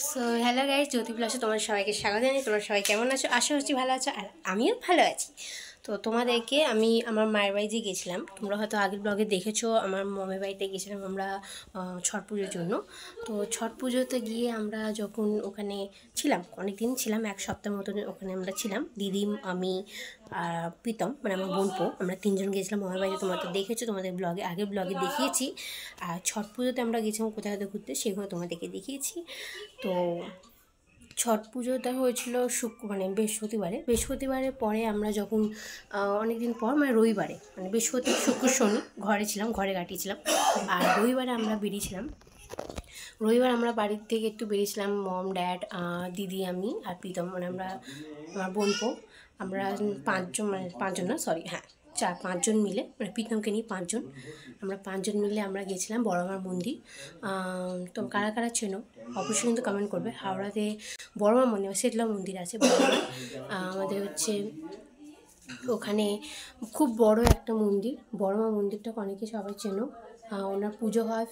So hello guys, জ্যোতি প্লাসে তোমার সবাইকে স্বাগত জানাই। তোমরা সবাই কেমন আছো? আশা করছি ভালো আছো, আর আমিও ভালো আছি। তো তোমাদেরকে আমি আমার মায়ের বাড়িতে গেছিলাম। তোমরা হয়তো আগের ব্লগে দেখেছো, আমার মামের বাড়িতে গেছিলাম আমরা ছট পুজোর জন্য। তো ছট পুজোতে গিয়ে আমরা যখন ওখানে ছিলাম, অনেক দিন ছিলাম, এক সপ্তাহ মতন ওখানে আমরা ছিলাম। দিদি, আমি আর প্রীতম, মানে আমার বোনপো, আমরা তিনজন গিয়েছিলাম মামার বাড়িতে। তোমরা তো দেখেছো, তোমাদের ব্লগে আগের ব্লগে দেখিয়েছি। আর ছট পুজোতে আমরা গেছিলাম কোথায় কোথায় ঘুরতে, সেগুলো তোমাদেরকে দেখিয়েছি। তো ছট পুজোটা হয়েছিল বৃহস্পতিবারে পরে আমরা যখন অনেক দিন পর, মানে রবিবারে, মানে বৃহস্পতি শুক্র শনি ঘরে ছিলাম, ঘরে কাটিয়েছিলাম। আর রবিবারে আমরা বেরিয়েছিলাম। রবিবার আমরা বাড়ির থেকে একটু বেরিয়েছিলাম, মম, ড্যাড, দিদি, আমি আর প্রীতম, মানে আমরা আমার বোনপো, আমরা পাঁচজন মিলে, মানে প্রীতমকে নিয়ে পাঁচজন মিলে আমরা গেছিলাম বড়মার মন্দির। তো কারা কারা চেনো অবশ্যই কিন্তু কমেন্ট করবে। হাওড়াতে বড়মা মন্দির, শীতলা মন্দির আছে বড়মা, আমাদের হচ্ছে ওখানে খুব বড় একটা মন্দির। বড়মা মন্দিরটাকে অনেকে সবাই চেনো। ওনার পুজো হয়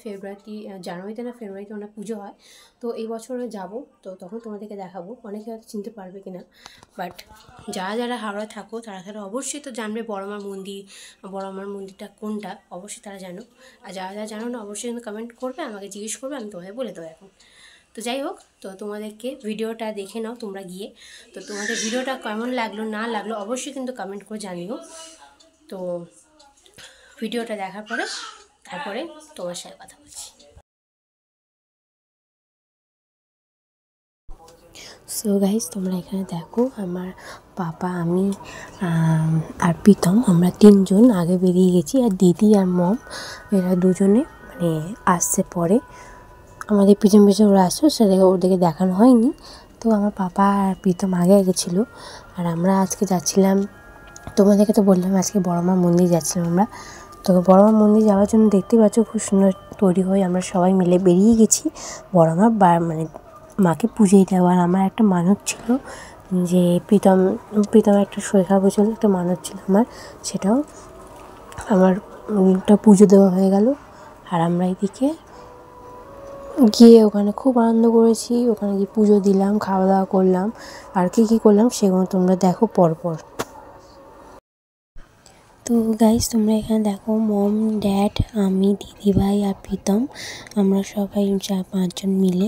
জানুয়ারিতে না ফেব্রুয়ারিতে ওনার পুজো হয়। তো এই বছরে যাব, তো তখন তোমাদেরকে দেখাবো। অনেকে হয়তো চিনতে পারবে কিনা, বাট যারা হাওড়া থাকো তারা অবশ্যই তো জানবে বড়মার মন্দিরটা কোনটা, অবশ্যই তারা জানো। আর যারা জানো না অবশ্যই কিন্তু কমেন্ট করবে, আমাকে জিজ্ঞেস করবে, আমি তোমাদের বলে দেবো এখন। তো যাই হোক, তো তোমাদেরকে ভিডিওটা দেখে নাও তোমরা গিয়ে। তো তোমাদের ভিডিওটা কেমন লাগলো না লাগলো অবশ্যই কিন্তু কমেন্ট করে জানিও। তো ভিডিওটা দেখার পরে তারপরে তোমার সাথে কথা বলছি। সো গাইজ, তোমরা এখানে দেখো, আমার পাপা, আমি আর প্রীতম, আমরা তিনজন আগে বেরিয়ে গেছি। আর দিদি আর মম এরা দুজনে মানে আসছে পরে, আমাদের পিছন ওরা আসছো, ওদেরকে দেখানো হয়নি। তো আমার পাপা আর প্রীতম আগে ছিল। আর আমরা আজকে যাচ্ছিলাম, তোমাদেরকে তো বললাম আজকে বড়মার মন্দির যাচ্ছিলাম আমরা। তো বড়মার মন্দির যাওয়ার জন্য দেখতেই পাচ্ছ খুব সুন্দর তৈরি হয়ে আমরা সবাই মিলে বেরিয়ে গেছি বড়মার মানে মাকে পুজোয় দেওয়ার। আমার একটা মানত ছিল যে প্রীতম একটা শরীর খারাপ হয়েছিল, একটা মানত ছিল আমার, সেটাও আমার পুজো দেওয়া হয়ে গেল। আর আমরা এদিকে গিয়ে ওখানে খুব আনন্দ করেছি, ওখানে গিয়ে পুজো দিলাম, খাওয়া দাওয়া করলাম। আর কী করলাম সেগুলো তোমরা দেখো পরপর। তো গাইজ, তোমরা এখানে দেখো, মম, ড্যাড, আমি, দিদিভাই আর প্রীতম, আমরা সবাই 4-5 জন মিলে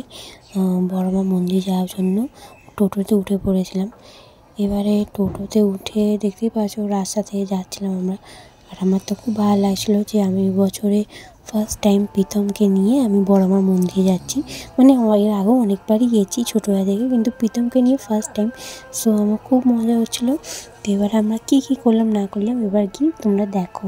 বড়মা মন্দির যাওয়ার জন্য টোটোতে উঠে পড়েছিলাম। এবারে টোটোতে উঠে দেখতেই পাচ্ছ রাস্তা থেকে যাচ্ছিলাম আমরা। আর আমার তো খুব ভালো লাগছিলো যে আমি বছরে ফার্স্ট টাইম প্রীতমকে নিয়ে আমি বড়মার মন্দিরে যাচ্ছি। মানে এর আগেও অনেকবারই গেছি ছোটোবেলা থেকে, কিন্তু প্রীতমকে নিয়ে ফার্স্ট টাইম। সো আমার খুব মজা হচ্ছিলো। তো এবার আমরা কী করলাম না করলাম এবার কি তোমরা দেখো।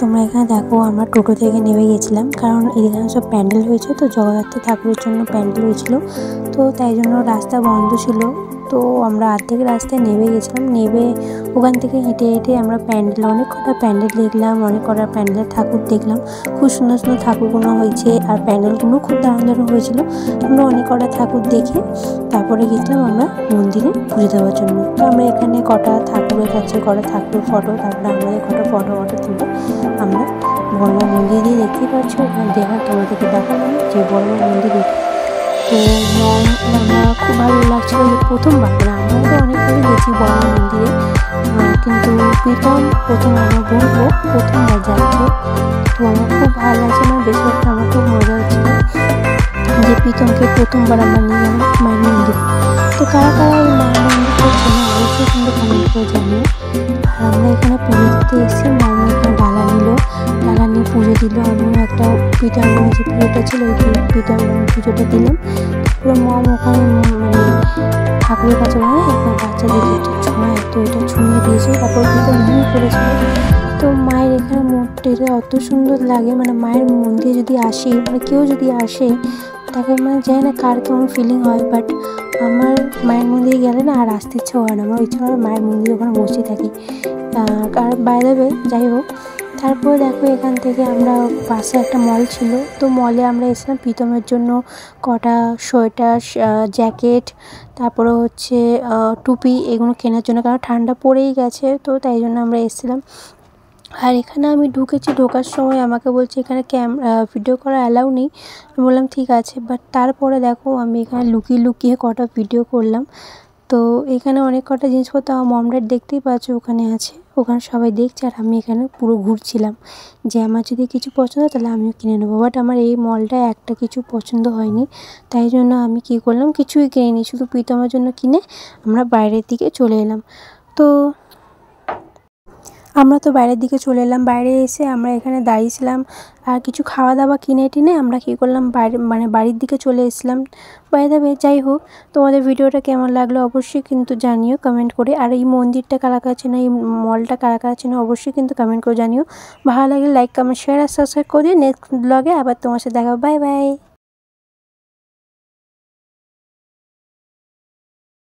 তোমরা এখানে দেখো, আমরা টোটো থেকে নেমে গেছিলাম, কারণ এখানে সব প্যান্ডেল হয়েছে, তো জগদ্ধাত্রী ঠাকুরের জন্য প্যান্ডেল হয়েছিল। তো তাই জন্য রাস্তা বন্ধ ছিল, তো আমরা অর্ধেক রাস্তায় নেমে গেছিলাম, নেমে ওখান থেকে হেঁটে হেঁটে আমরা প্যান্ডেল, অনেক কটা প্যান্ডেল দেখলাম, অনেক কটা প্যান্ডেলের ঠাকুর দেখলাম। খুব সুন্দর সুন্দর ঠাকুরগুলো হয়েছে আর প্যান্ডেলগুলো খুব দারুণ দারুণ হয়েছিল। আমরা অনেক কটা ঠাকুর দেখে তারপরে গেছিলাম আমরা মন্দিরে পুজো দেওয়ার জন্য। তো আমরা এখানে কটা ঠাকুরের কাছে কটা ঠাকুরের ফটো, তারপরে আমাদের কটা ফটো তুলে আমরা বড়মা মন্দির দিয়ে দেখতেই পাচ্ছ ওখানে তোমাদেরকে দেখালাম যে বড়মা মন্দিরে। তো আমরা খুব ভালো লাগছিল যে প্রথমবার, আমরা তো অনেকবারই গেছি বড়মা মন্দিরে, কিন্তু প্রীতম প্রথম আমরা বলবো প্রথমবার যাচ্ছে। তো আমার খুব ভালো লাগছে, আমার বেশিরভাগটা আমার খুব মজা হচ্ছিল যে প্রীতমকে প্রথমবার আমরা নিয়ে গেলাম মায়ের মন্দিরে। তো কারা কারা এই মায়ের মন্দির করছে না অবশ্যই কিন্তু কমেন্ট করে জানিও। আর আমরা এখানে পুজো দিতে এসেছি, মায়ের এখানে ডালা নিয়ে পুজো দিল। আমিও একটা পিতাম্বরী যে পুজোটা ছিল ওই পিতাম্বরী পুজোটা দিলাম। পুরো মম ওখানে মানে ঠাকুরের কাছে একবার বাচ্চাদেরকে একটা ছোঁয়ায়, তো এটা ছুঁয়ে দিয়েছে, তারপর পিতা মনে করেছিল। তো মায়ের এখানে মূর্তিটা অত সুন্দর লাগে, মানে মায়ের মন্দিরে যদি আসি, মানে কেউ যদি আসে তাকে মানে জানি না কার কেমন ফিলিং হয়, বাট আমার মায়ের মন্দিরে গেলে না আর আসতে ইচ্ছা হয় না, আমার ইচ্ছা করে মায়ের মন্দিরে ওখানে বসে থাকি। আর বাইরে যাই হোক, তারপরে দেখো এখান থেকে আমরা পাশে একটা মল ছিল, তো মলে আমরা এসেছিলাম প্রীতমের জন্য কটা সোয়েটার, জ্যাকেট, তারপরে হচ্ছে টুপি এগুলো কেনার জন্য, কারণ ঠান্ডা পড়েই গেছে, তো তাই জন্য আমরা এসেছিলাম। আর এখানে আমি ঢুকেছি, ঢোকার সময় আমাকে বলছে এখানে ভিডিও করা অ্যালাউ নেই। আমি বললাম ঠিক আছে, বাট তারপরে দেখো আমি এখানে লুকিয়ে লুকিয়ে কটা ভিডিও করলাম। তো এখানে অনেক কটা জিনিসপত্র আমার মমড্যাড দেখতেই পাচ্ছ ওখানে আছে, ওখানে সবাই দেখছে, আর আমি এখানে পুরো ঘুরছিলাম যে আমার যদি কিছু পছন্দ হয় তাহলে আমিও কিনে নেবো। বাট আমার এই মলটায় একটা কিছু পছন্দ হয়নি, তাই জন্য আমি কী করলাম, কিছুই কিনিনি, শুধু প্রীতমের জন্য কিনে আমরা বাইরের দিকে চলে এলাম। তো আমরা তো বাইরের দিকে চলে এলাম, বাইরে এসে আমরা এখানে দাঁড়িয়েছিলাম আর কিছু খাওয়া দাওয়া কিনে টিনে আমরা কী করলাম বাড়ির দিকে চলে এসেছিলাম। বাইরে যাই হোক, তোমাদের ভিডিওটা কেমন লাগলো অবশ্যই কিন্তু জানিও কমেন্ট করে। আর এই মন্দিরটা কারা কাছে না, এই মলটা কারা কাছে না অবশ্যই কিন্তু কমেন্ট করে জানিও। ভালো লাগলে লাইক কমেন্ট শেয়ার আর সাবস্ক্রাইব করে দিও। নেক্সট ব্লগে আবার তোমার সাথে দেখা, বাই বাই।